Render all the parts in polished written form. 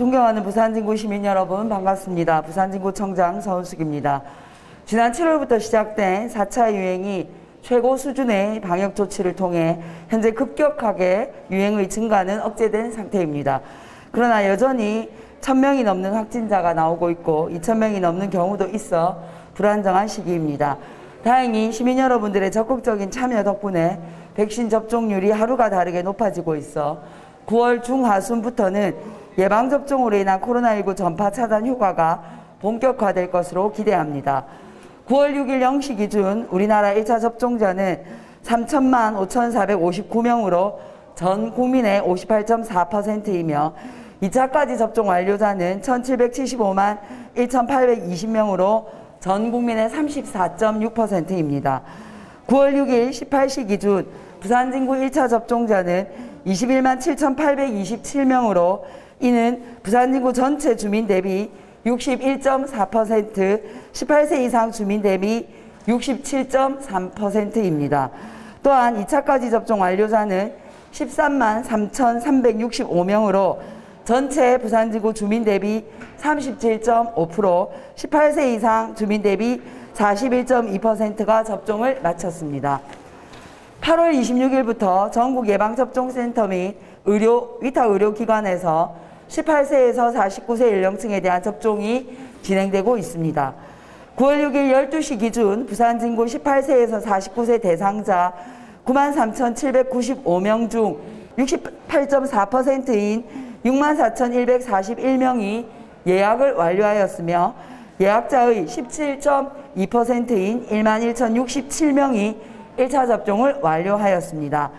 존경하는 부산진구 시민 여러분 반갑습니다. 부산진구청장 서은숙입니다. 지난 7월부터 시작된 4차 유행이 최고 수준의 방역 조치를 통해 현재 급격하게 유행의 증가는 억제된 상태입니다. 그러나 여전히 1000명이 넘는 확진자가 나오고 있고 2000명이 넘는 경우도 있어 불안정한 시기입니다. 다행히 시민 여러분들의 적극적인 참여 덕분에 백신 접종률이 하루가 다르게 높아지고 있어 9월 중하순부터는 예방접종으로 인한 코로나19 전파 차단 효과가 본격화될 것으로 기대합니다. 9월 6일 0시 기준 우리나라 1차 접종자는 3천만 5,459명으로 전 국민의 58.4%이며 2차까지 접종 완료자는 1,775만 1,820명으로 전 국민의 34.6%입니다. 9월 6일 18시 기준 부산진구 1차 접종자는 21만 7,827명으로 이는 부산진구 전체 주민 대비 61.4%, 18세 이상 주민 대비 67.3%입니다. 또한 2차까지 접종 완료자는 13만 3,365명으로 전체 부산지구 주민 대비 37.5%, 18세 이상 주민 대비 41.2%가 접종을 마쳤습니다. 8월 26일부터 전국 예방접종센터 및 위탁 의료기관에서 18세에서 49세 연령층에 대한 접종이 진행되고 있습니다. 9월 6일 12시 기준 부산진구 18세에서 49세 대상자 93,795명 중 68.4%인 64,141명이 예약을 완료하였으며 예약자의 17.2%인 11,067명이 1차 접종을 완료하였습니다.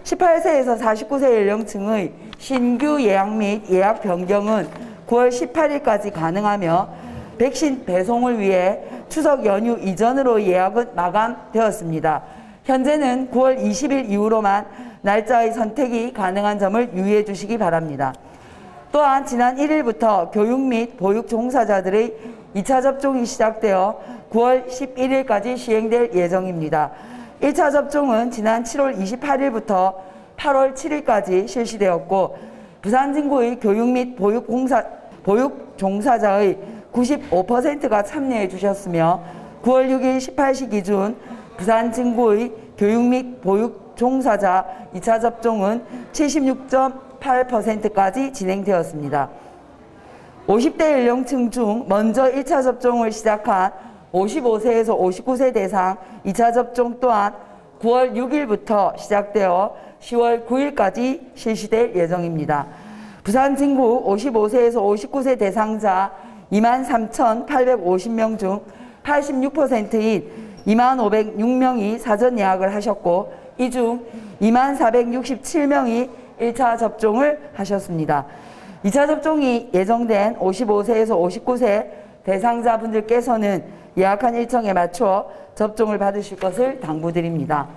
18세에서 49세 연령층의 신규 예약 및 예약 변경은 9월 18일까지 가능하며 백신 배송을 위해 추석 연휴 이전으로 예약은 마감되었습니다. 현재는 9월 20일 이후로만 날짜의 선택이 가능한 점을 유의해 주시기 바랍니다. 또한 지난 1일부터 교육 및 보육 종사자들의 2차 접종이 시작되어 9월 11일까지 시행될 예정입니다. 1차 접종은 지난 7월 28일부터 8월 7일까지 실시되었고 부산진구의 교육 및 보육 종사자의 95%가 참여해 주셨으며 9월 6일 18시 기준 부산진구의 교육 및 보육 종사자 2차 접종은 76.8%까지 진행되었습니다. 50대 연령층 중 먼저 1차 접종을 시작한 55세에서 59세 대상 2차 접종 또한 9월 6일부터 시작되어 10월 9일까지 실시될 예정입니다. 부산진구 55세에서 59세 대상자 23,850명 중 86%인 25,506명이 사전 예약을 하셨고 이 중 24,467명이 1차 접종을 하셨습니다. 2차 접종이 예정된 55세에서 59세 대상자분들께서는 예약한 일정에 맞춰 접종을 받으실 것을 당부드립니다.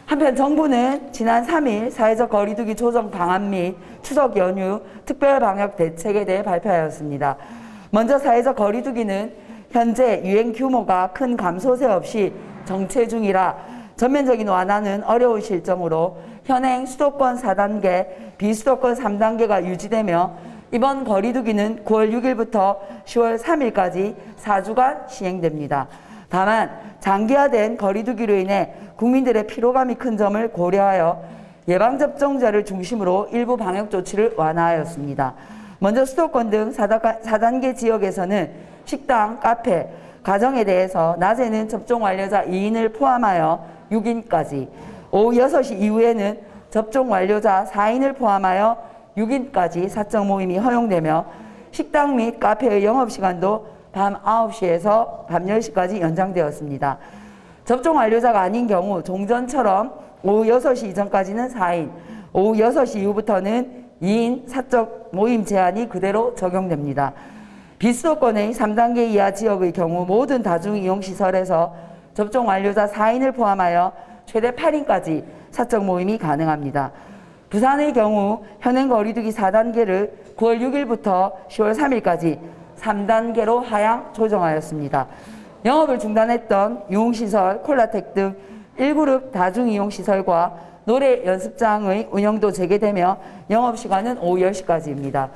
한편 정부는 지난 3일 사회적 거리두기 조정 방안 및 추석 연휴 특별 방역 대책에 대해 발표하였습니다. 먼저 사회적 거리두기는 현재 유행 규모가 큰 감소세 없이 정체 중이라 전면적인 완화는 어려운 실정으로 현행 수도권 4단계, 비수도권 3단계가 유지되며 이번 거리두기는 9월 6일부터 10월 3일까지 4주간 시행됩니다. 다만 장기화된 거리두기로 인해 국민들의 피로감이 큰 점을 고려하여 예방접종자를 중심으로 일부 방역 조치를 완화하였습니다. 먼저 수도권 등 4단계 지역에서는 식당, 카페, 가정에 대해서 낮에는 접종 완료자 2인을 포함하여 6인까지, 오후 6시 이후에는 접종 완료자 4인을 포함하여 6인까지 사적 모임이 허용되며 식당 및 카페의 영업시간도 밤 9시에서 밤 10시까지 연장되었습니다. 접종 완료자가 아닌 경우 종전처럼 오후 6시 이전까지는 4인, 오후 6시 이후부터는 2인 사적 모임 제한이 그대로 적용됩니다. 비수도권의 3단계 이하 지역의 경우 모든 다중이용시설에서 접종 완료자 4인을 포함하여 최대 8인까지 사적 모임이 가능합니다. 부산의 경우 현행 거리두기 4단계를 9월 6일부터 10월 3일까지 3단계로 하향 조정하였습니다. 영업을 중단했던 유흥시설, 콜라텍 등 1그룹 다중이용시설과 노래 연습장의 운영도 재개되며 영업시간은 오후 10시까지입니다.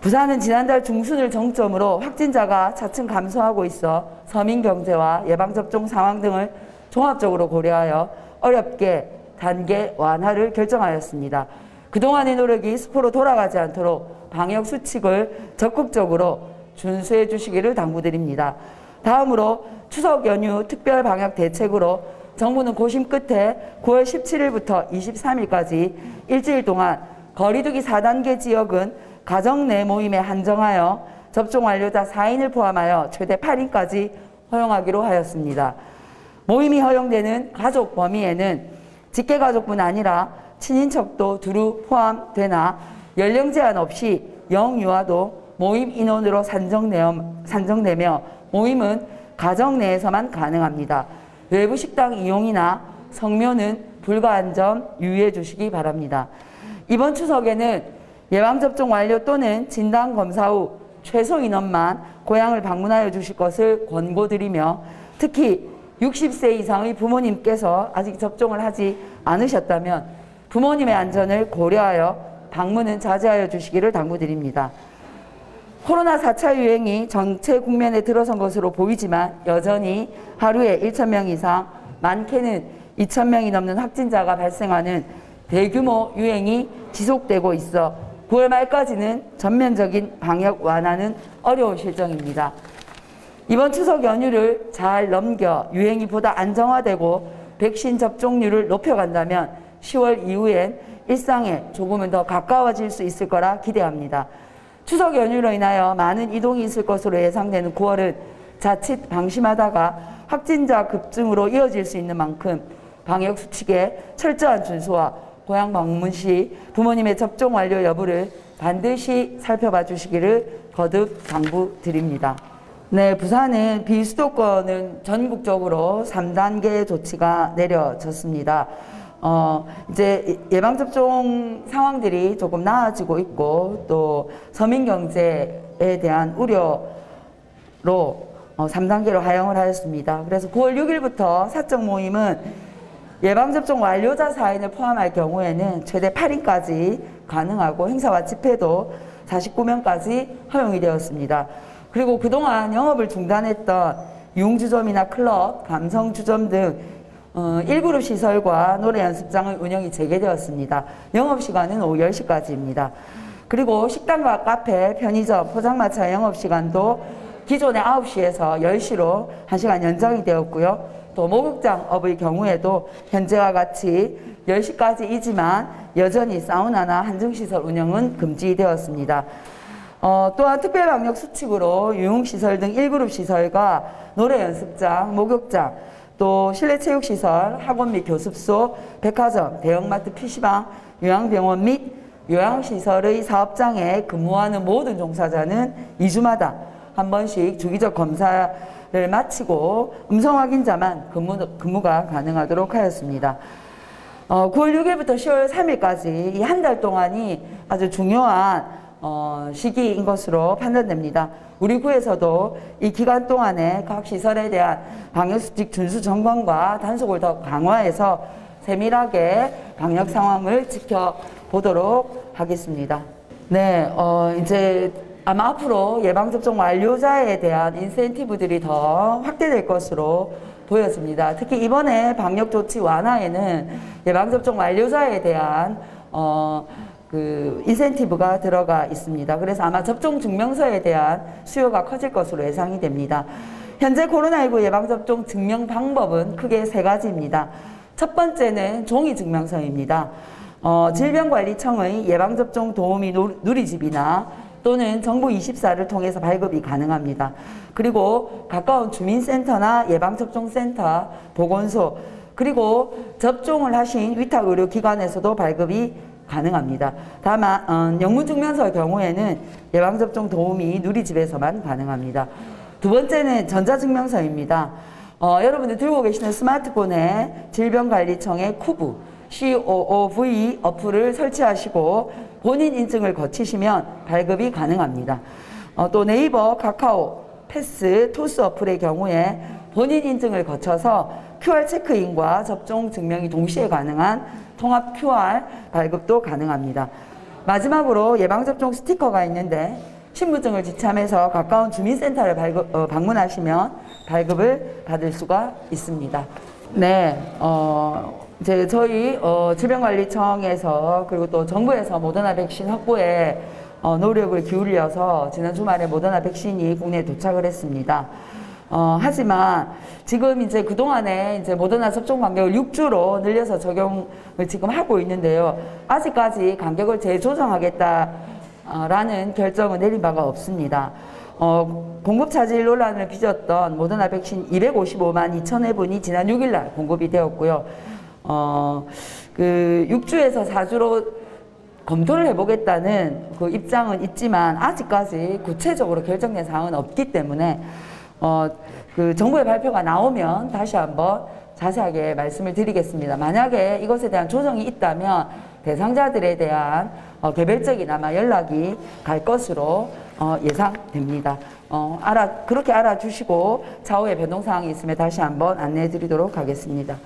부산은 지난달 중순을 정점으로 확진자가 차츰 감소하고 있어 서민 경제와 예방접종 상황 등을 종합적으로 고려하여 어렵게 단계 완화를 결정하였습니다. 그동안의 노력이 수포로 돌아가지 않도록 방역 수칙을 적극적으로 준수해 주시기를 당부드립니다. 다음으로 추석 연휴 특별 방역 대책으로 정부는 고심 끝에 9월 17일부터 23일까지 일주일 동안 거리두기 4단계 지역은 가정 내 모임에 한정하여 접종 완료자 4인을 포함하여 최대 8인까지 허용하기로 하였습니다. 모임이 허용되는 가족 범위에는 직계가족뿐 아니라 친인척도 두루 포함되나 연령 제한 없이 영유아도 모임 인원으로 산정되며 모임은 가정 내에서만 가능합니다. 외부 식당 이용이나 성묘는 불가한 점 유의해 주시기 바랍니다. 이번 추석에는 예방접종 완료 또는 진단검사 후 최소 인원만 고향을 방문하여 주실 것을 권고드리며 특히 60세 이상의 부모님께서 아직 접종을 하지 않으셨다면 부모님의 안전을 고려하여 방문은 자제하여 주시기를 당부드립니다. 코로나 4차 유행이 전체 국면에 들어선 것으로 보이지만 여전히 하루에 1,000명 이상, 많게는 2,000명이 넘는 확진자가 발생하는 대규모 유행이 지속되고 있어 9월 말까지는 전면적인 방역 완화는 어려운 실정입니다. 이번 추석 연휴를 잘 넘겨 유행이 보다 안정화되고 백신 접종률을 높여간다면 10월 이후엔 일상에 조금은 더 가까워질 수 있을 거라 기대합니다. 추석 연휴로 인하여 많은 이동이 있을 것으로 예상되는 9월은 자칫 방심하다가 확진자 급증으로 이어질 수 있는 만큼 방역 수칙의 철저한 준수와 고향 방문 시 부모님의 접종 완료 여부를 반드시 살펴봐 주시기를 거듭 당부드립니다. 네, 부산은 비수도권은 전국적으로 3단계 조치가 내려졌습니다. 이제 예방접종 상황들이 조금 나아지고 있고 또 서민경제에 대한 우려로 3단계로 하향을 하였습니다. 그래서 9월 6일부터 사적 모임은 예방접종 완료자 4인을 포함할 경우에는 최대 8인까지 가능하고 행사와 집회도 49명까지 허용이 되었습니다. 그리고 그동안 영업을 중단했던 융주점이나 클럽, 감성주점 등 1그룹 시설과 노래 연습장의 운영이 재개되었습니다. 영업시간은 오후 10시까지입니다. 그리고 식당과 카페, 편의점, 포장마차 영업시간도 기존의 9시에서 10시로 1시간 연장이 되었고요. 또 목욕장업의 경우에도 현재와 같이 10시까지이지만 여전히 사우나나 한정시설 운영은 금지되었습니다. 또한 특별방역 수칙으로 유흥시설 등 1그룹 시설과 노래 연습장, 목욕장, 또 실내체육시설, 학원 및 교습소, 백화점, 대형마트, PC방, 요양병원 및 요양시설의 사업장에 근무하는 모든 종사자는 2주마다 한 번씩 주기적 검사를 마치고 음성 확인자만 근무가 가능하도록 하였습니다. 9월 6일부터 10월 3일까지 이 한 달 동안이 아주 중요한 시기인 것으로 판단됩니다. 우리 구에서도 이 기간 동안에 각 시설에 대한 방역수칙 준수 점검과 단속을 더 강화해서 세밀하게 방역 상황을 지켜보도록 하겠습니다. 네, 이제 아마 앞으로 예방접종 완료자에 대한 인센티브들이 더 확대될 것으로 보여집니다. 특히 이번에 방역조치 완화에는 예방접종 완료자에 대한 인센티브가 들어가 있습니다. 그래서 아마 접종 증명서에 대한 수요가 커질 것으로 예상이 됩니다. 현재 코로나19 예방접종 증명 방법은 크게 3가지입니다. 첫 번째는 종이 증명서입니다. 질병관리청의 예방접종 도우미 누리집이나 또는 정부24를 통해서 발급이 가능합니다. 그리고 가까운 주민센터나 예방접종센터, 보건소, 그리고 접종을 하신 위탁의료기관에서도 발급이 가능합니다. 다만 영문증명서의 경우에는 예방접종 도우미 누리집에서만 가능합니다. 두 번째는 전자증명서입니다. 여러분들 들고 계시는 스마트폰에 질병관리청의 쿠브, COOV 어플을 설치하시고 본인 인증을 거치시면 발급이 가능합니다. 또 네이버, 카카오, 패스, 토스 어플의 경우에 본인 인증을 거쳐서 QR 체크인과 접종 증명이 동시에 가능한 통합 QR 발급도 가능합니다. 마지막으로 예방접종 스티커가 있는데 신분증을 지참해서 가까운 주민센터를 방문하시면 발급을 받을 수가 있습니다. 네, 저희 질병관리청에서 그리고 또 정부에서 모더나 백신 확보에 노력을 기울여서 지난 주말에 모더나 백신이 국내에 도착을 했습니다. 하지만 지금 이제 그동안에 이제 모더나 접종 간격을 6주로 늘려서 적용을 지금 하고 있는데요. 아직까지 간격을 재조정하겠다라는 결정을 내린 바가 없습니다. 공급 차질 논란을 빚었던 모더나 백신 255만 2천회 분이 지난 6일날 공급이 되었고요. 그 6주에서 4주로 검토를 해보겠다는 그 입장은 있지만 아직까지 구체적으로 결정된 사항은 없기 때문에 그 정부의 발표가 나오면 다시 한번 자세하게 말씀을 드리겠습니다. 만약에 이것에 대한 조정이 있다면 대상자들에 대한 개별적인 아마 연락이 갈 것으로 예상됩니다. 그렇게 알아주시고 차후에 변동사항이 있으면 다시 한번 안내해 드리도록 하겠습니다.